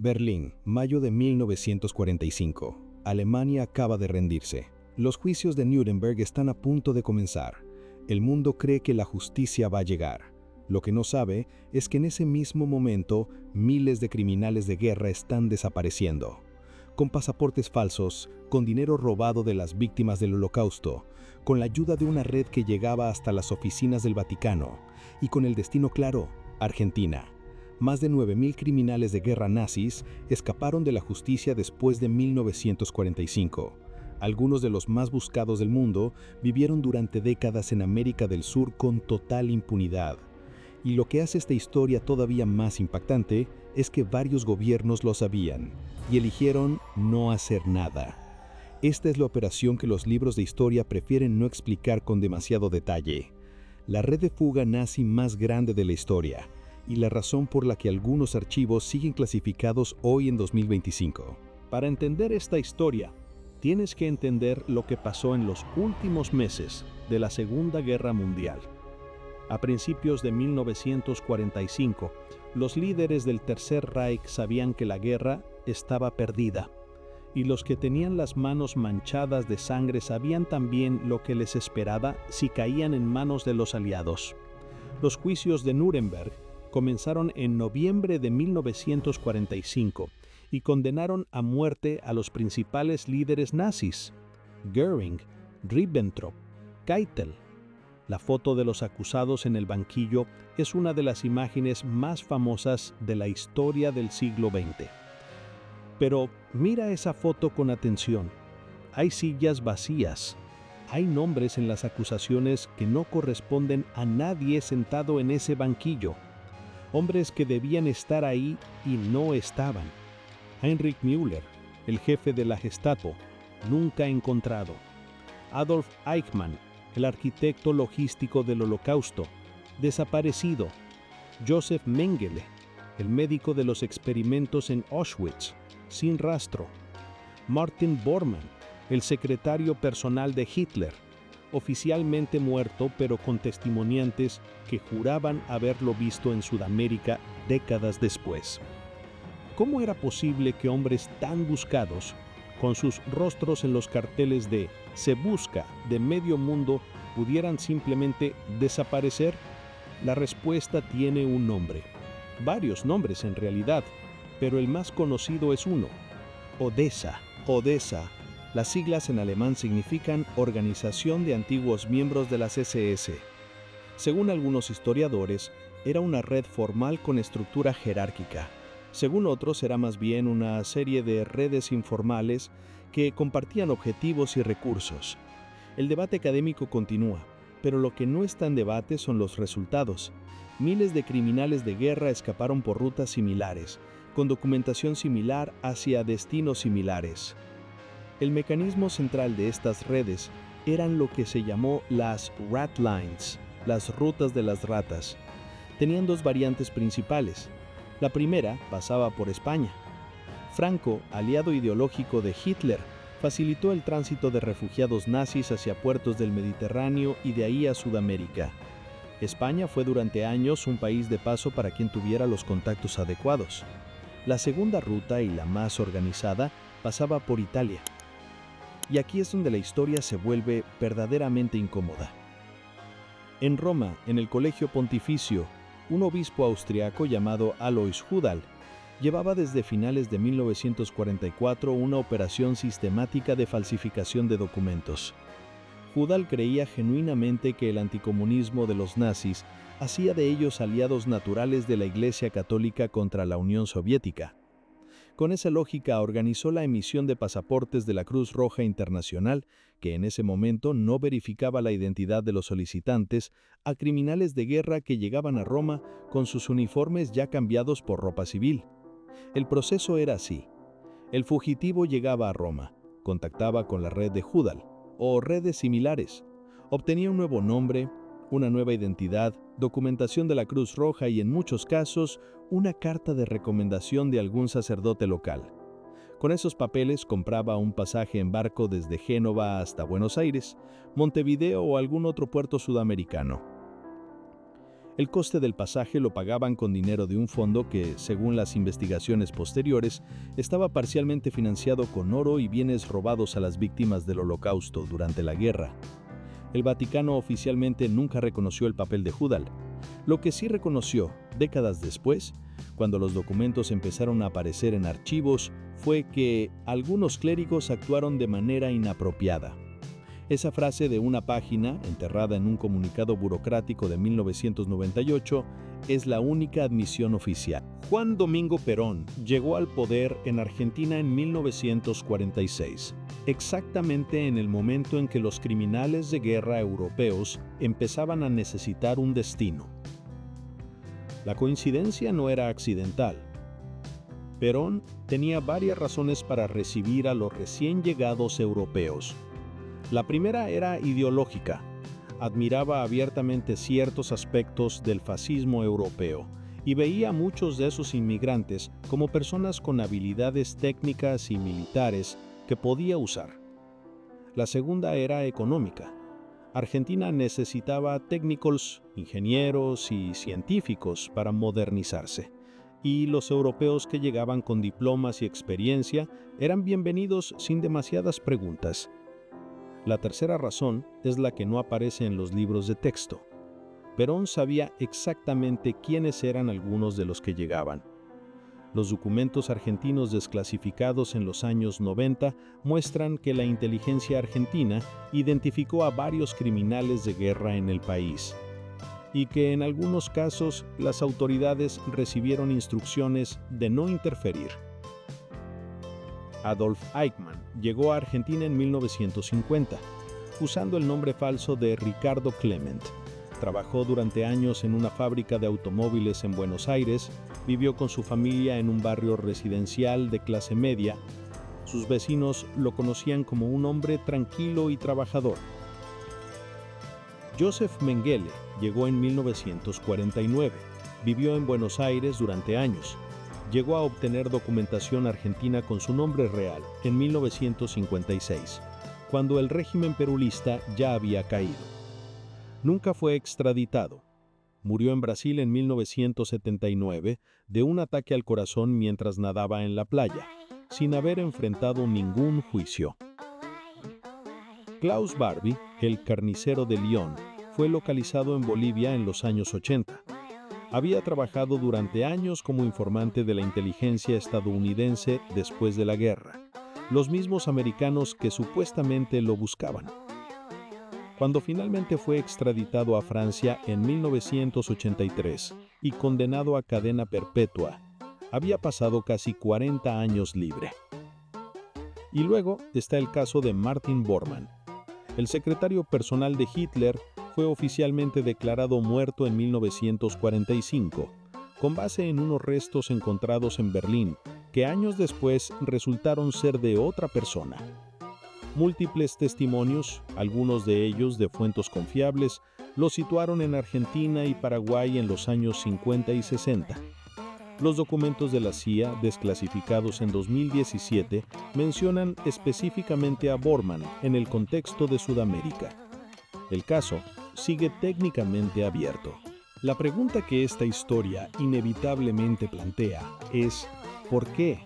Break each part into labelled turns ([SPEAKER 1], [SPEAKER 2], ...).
[SPEAKER 1] Berlín, mayo de 1945. Alemania acaba de rendirse. Los juicios de Nuremberg están a punto de comenzar. El mundo cree que la justicia va a llegar. Lo que no sabe es que en ese mismo momento, miles de criminales de guerra están desapareciendo. Con pasaportes falsos, con dinero robado de las víctimas del Holocausto, con la ayuda de una red que llegaba hasta las oficinas del Vaticano, y con el destino claro, Argentina. Más de 9.000 criminales de guerra nazis escaparon de la justicia después de 1945. Algunos de los más buscados del mundo vivieron durante décadas en América del Sur con total impunidad. Y lo que hace esta historia todavía más impactante es que varios gobiernos lo sabían y eligieron no hacer nada. Esta es la operación que los libros de historia prefieren no explicar con demasiado detalle. La red de fuga nazi más grande de la historia y la razón por la que algunos archivos siguen clasificados hoy en 2025.
[SPEAKER 2] Para entender esta historia, tienes que entender lo que pasó en los últimos meses de la Segunda Guerra Mundial. A principios de 1945, los líderes del Tercer Reich sabían que la guerra estaba perdida, y los que tenían las manos manchadas de sangre sabían también lo que les esperaba si caían en manos de los aliados. Los juicios de Nuremberg comenzaron en noviembre de 1945 y condenaron a muerte a los principales líderes nazis: Göring, Ribbentrop, Keitel. La foto de los acusados en el banquillo es una de las imágenes más famosas de la historia del siglo XX. Pero mira esa foto con atención. Hay sillas vacías. Hay nombres en las acusaciones que no corresponden a nadie sentado en ese banquillo. Hombres que debían estar ahí y no estaban. Heinrich Müller, el jefe de la Gestapo, nunca encontrado. Adolf Eichmann, el arquitecto logístico del Holocausto, desaparecido. Josef Mengele, el médico de los experimentos en Auschwitz, sin rastro. Martin Bormann, el secretario personal de Hitler, oficialmente muerto pero con testimoniantes que juraban haberlo visto en Sudamérica décadas después. ¿Cómo era posible que hombres tan buscados, con sus rostros en los carteles de "Se busca" de medio mundo, pudieran simplemente desaparecer? La respuesta tiene un nombre. Varios nombres en realidad, pero el más conocido es uno: Odessa. Odessa. Las siglas en alemán significan Organización de Antiguos Miembros de las SS. Según algunos historiadores, era una red formal con estructura jerárquica. Según otros, era más bien una serie de redes informales que compartían objetivos y recursos. El debate académico continúa, pero lo que no está en debate son los resultados. Miles de criminales de guerra escaparon por rutas similares, con documentación similar hacia destinos similares. El mecanismo central de estas redes eran lo que se llamó las Rat Lines, las rutas de las ratas. Tenían dos variantes principales. La primera pasaba por España. Franco, aliado ideológico de Hitler, facilitó el tránsito de refugiados nazis hacia puertos del Mediterráneo y de ahí a Sudamérica. España fue durante años un país de paso para quien tuviera los contactos adecuados. La segunda ruta, y la más organizada, pasaba por Italia. Y aquí es donde la historia se vuelve verdaderamente incómoda. En Roma, en el Colegio Pontificio, un obispo austriaco llamado Alois Hudal llevaba desde finales de 1944 una operación sistemática de falsificación de documentos. Hudal creía genuinamente que el anticomunismo de los nazis hacía de ellos aliados naturales de la Iglesia Católica contra la Unión Soviética. Con esa lógica organizó la emisión de pasaportes de la Cruz Roja Internacional, que en ese momento no verificaba la identidad de los solicitantes, a criminales de guerra que llegaban a Roma con sus uniformes ya cambiados por ropa civil. El proceso era así. El fugitivo llegaba a Roma, contactaba con la red de Hudal, o redes similares, obtenía un nuevo nombre, una nueva identidad, documentación de la Cruz Roja y, en muchos casos, una carta de recomendación de algún sacerdote local. Con esos papeles compraba un pasaje en barco desde Génova hasta Buenos Aires, Montevideo o algún otro puerto sudamericano. El coste del pasaje lo pagaban con dinero de un fondo que, según las investigaciones posteriores, estaba parcialmente financiado con oro y bienes robados a las víctimas del Holocausto durante la guerra. El Vaticano oficialmente nunca reconoció el papel de Judal. Lo que sí reconoció, décadas después, cuando los documentos empezaron a aparecer en archivos, fue que algunos clérigos actuaron de manera inapropiada. Esa frase de una página, enterrada en un comunicado burocrático de 1998, es la única admisión oficial. Juan Domingo Perón llegó al poder en Argentina en 1946, exactamente en el momento en que los criminales de guerra europeos empezaban a necesitar un destino. La coincidencia no era accidental. Perón tenía varias razones para recibir a los recién llegados europeos. La primera era ideológica. Admiraba abiertamente ciertos aspectos del fascismo europeo y veía a muchos de esos inmigrantes como personas con habilidades técnicas y militares que podía usar. La segunda era económica. Argentina necesitaba técnicos, ingenieros y científicos para modernizarse, y los europeos que llegaban con diplomas y experiencia eran bienvenidos sin demasiadas preguntas. La tercera razón es la que no aparece en los libros de texto. Perón sabía exactamente quiénes eran algunos de los que llegaban. Los documentos argentinos desclasificados en los años 90 muestran que la inteligencia argentina identificó a varios criminales de guerra en el país, y que en algunos casos las autoridades recibieron instrucciones de no interferir. Adolf Eichmann llegó a Argentina en 1950, usando el nombre falso de Ricardo Clement. Trabajó durante años en una fábrica de automóviles en Buenos Aires, vivió con su familia en un barrio residencial de clase media. Sus vecinos lo conocían como un hombre tranquilo y trabajador. Joseph Mengele llegó en 1949, vivió en Buenos Aires durante años. Llegó a obtener documentación argentina con su nombre real en 1956, cuando el régimen perulista ya había caído. Nunca fue extraditado. Murió en Brasil en 1979 de un ataque al corazón mientras nadaba en la playa, sin haber enfrentado ningún juicio. Klaus Barbie, el carnicero de Lyon, fue localizado en Bolivia en los años 80. Había trabajado durante años como informante de la inteligencia estadounidense después de la guerra, los mismos americanos que supuestamente lo buscaban. Cuando finalmente fue extraditado a Francia en 1983 y condenado a cadena perpetua, había pasado casi 40 años libre. Y luego está el caso de Martin Bormann. El secretario personal de Hitler fue oficialmente declarado muerto en 1945, con base en unos restos encontrados en Berlín, que años después resultaron ser de otra persona. Múltiples testimonios, algunos de ellos de fuentes confiables, lo situaron en Argentina y Paraguay en los años 50 y 60. Los documentos de la CIA, desclasificados en 2017, mencionan específicamente a Bormann en el contexto de Sudamérica. El caso sigue técnicamente abierto. La pregunta que esta historia inevitablemente plantea es ¿por qué?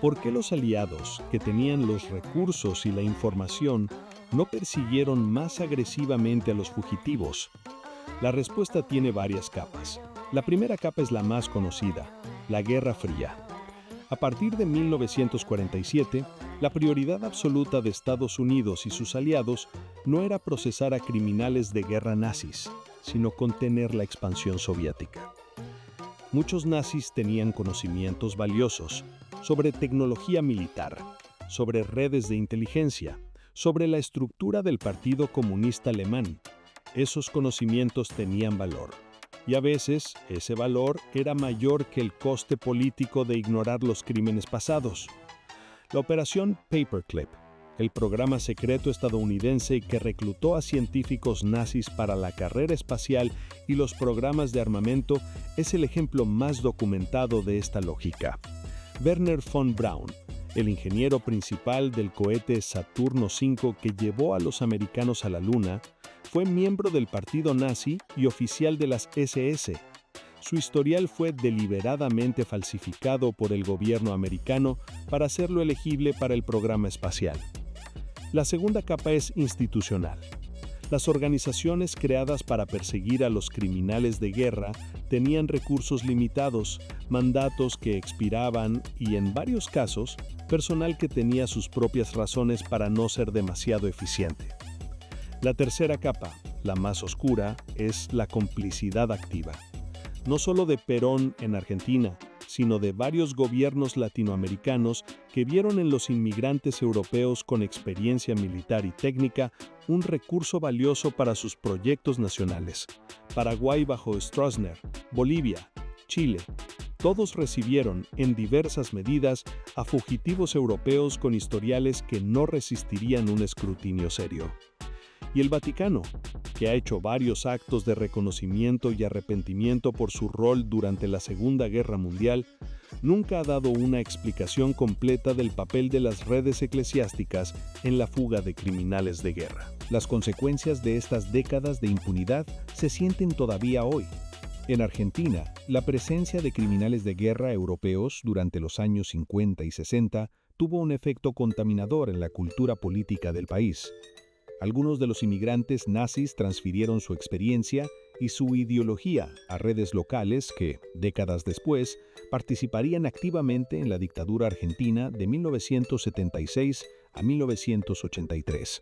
[SPEAKER 2] ¿Por qué los aliados, que tenían los recursos y la información, no persiguieron más agresivamente a los fugitivos? La respuesta tiene varias capas. La primera capa es la más conocida, la Guerra Fría. A partir de 1947, la prioridad absoluta de Estados Unidos y sus aliados no era procesar a criminales de guerra nazis, sino contener la expansión soviética. Muchos nazis tenían conocimientos valiosos sobre tecnología militar, sobre redes de inteligencia, sobre la estructura del Partido Comunista Alemán. Esos conocimientos tenían valor. Y a veces ese valor era mayor que el coste político de ignorar los crímenes pasados. La operación Paperclip, el programa secreto estadounidense que reclutó a científicos nazis para la carrera espacial y los programas de armamento, es el ejemplo más documentado de esta lógica. Wernher von Braun, el ingeniero principal del cohete Saturno V que llevó a los americanos a la Luna, Fue miembro del partido nazi y oficial de las SS. Su historial fue deliberadamente falsificado por el gobierno americano para hacerlo elegible para el programa espacial. La segunda capa es institucional. Las organizaciones creadas para perseguir a los criminales de guerra tenían recursos limitados, mandatos que expiraban y, en varios casos, personal que tenía sus propias razones para no ser demasiado eficiente. La tercera capa, la más oscura, es la complicidad activa. No solo de Perón en Argentina, sino de varios gobiernos latinoamericanos que vieron en los inmigrantes europeos con experiencia militar y técnica un recurso valioso para sus proyectos nacionales. Paraguay bajo Stroessner, Bolivia, Chile, todos recibieron, en diversas medidas, a fugitivos europeos con historiales que no resistirían un escrutinio serio. Y el Vaticano, que ha hecho varios actos de reconocimiento y arrepentimiento por su rol durante la Segunda Guerra Mundial, nunca ha dado una explicación completa del papel de las redes eclesiásticas en la fuga de criminales de guerra.
[SPEAKER 1] Las consecuencias de estas décadas de impunidad se sienten todavía hoy. En Argentina, la presencia de criminales de guerra europeos durante los años 50 y 60 tuvo un efecto contaminador en la cultura política del país. Algunos de los inmigrantes nazis transfirieron su experiencia y su ideología a redes locales que, décadas después, participarían activamente en la dictadura argentina de 1976 a 1983.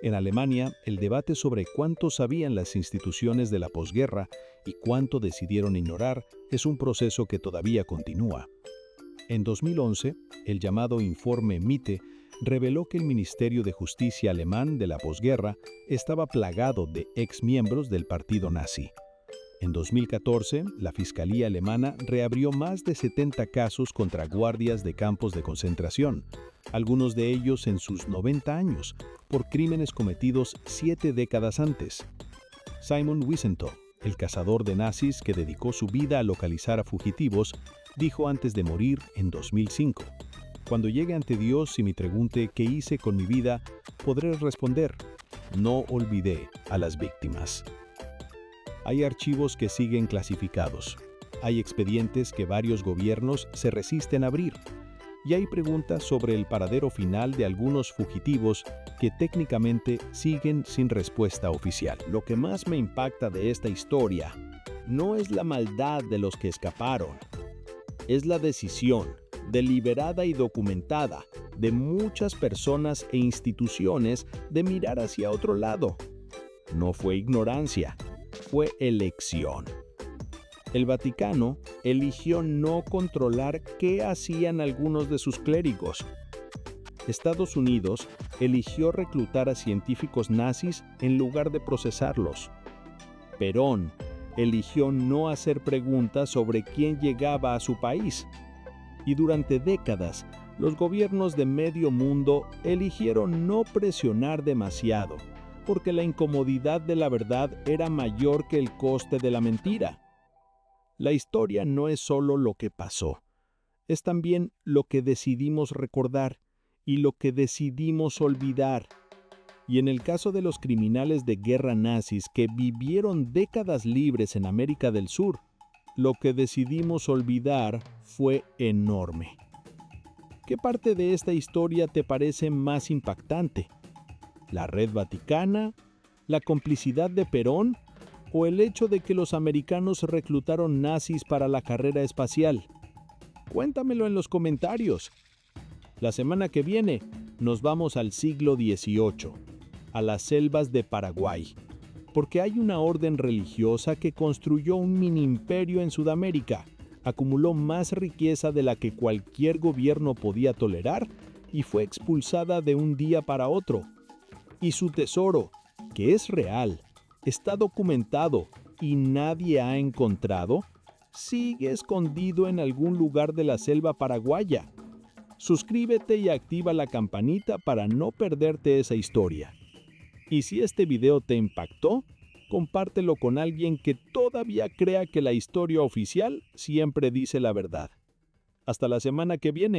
[SPEAKER 1] En Alemania, el debate sobre cuánto sabían las instituciones de la posguerra y cuánto decidieron ignorar es un proceso que todavía continúa. En 2011, el llamado Informe Mitte reveló que el Ministerio de Justicia alemán de la posguerra estaba plagado de exmiembros del partido nazi. En 2014, la Fiscalía alemana reabrió más de 70 casos contra guardias de campos de concentración, algunos de ellos en sus 90 años, por crímenes cometidos 7 décadas antes. Simon Wiesenthal, el cazador de nazis que dedicó su vida a localizar a fugitivos, dijo antes de morir en 2005: «Cuando llegue ante Dios y me pregunte qué hice con mi vida, podré responder: no olvidé a las víctimas». Hay archivos que siguen clasificados. Hay expedientes que varios gobiernos se resisten a abrir. Y hay preguntas sobre el paradero final de algunos fugitivos que técnicamente siguen sin respuesta oficial. Lo que más me impacta de esta historia no es la maldad de los que escaparon, es la decisión deliberada y documentada de muchas personas e instituciones de mirar hacia otro lado. No fue ignorancia, fue elección. El Vaticano eligió no controlar qué hacían algunos de sus clérigos. Estados Unidos eligió reclutar a científicos nazis en lugar de procesarlos. Perón eligió no hacer preguntas sobre quién llegaba a su país. Y durante décadas, los gobiernos de medio mundo eligieron no presionar demasiado, porque la incomodidad de la verdad era mayor que el coste de la mentira. La historia no es solo lo que pasó, es también lo que decidimos recordar y lo que decidimos olvidar. Y en el caso de los criminales de guerra nazis que vivieron décadas libres en América del Sur, lo que decidimos olvidar fue enorme. ¿Qué parte de esta historia te parece más impactante? ¿La Red Vaticana? ¿La complicidad de Perón? ¿O el hecho de que los americanos reclutaron nazis para la carrera espacial? Cuéntamelo en los comentarios. La semana que viene nos vamos al siglo XVIII, a las selvas de Paraguay, porque hay una orden religiosa que construyó un mini imperio en Sudamérica, acumuló más riqueza de la que cualquier gobierno podía tolerar y fue expulsada de un día para otro. Y su tesoro, que es real, está documentado y nadie ha encontrado, sigue escondido en algún lugar de la selva paraguaya. Suscríbete y activa la campanita para no perderte esa historia. Y si este video te impactó, compártelo con alguien que todavía crea que la historia oficial siempre dice la verdad. Hasta la semana que viene.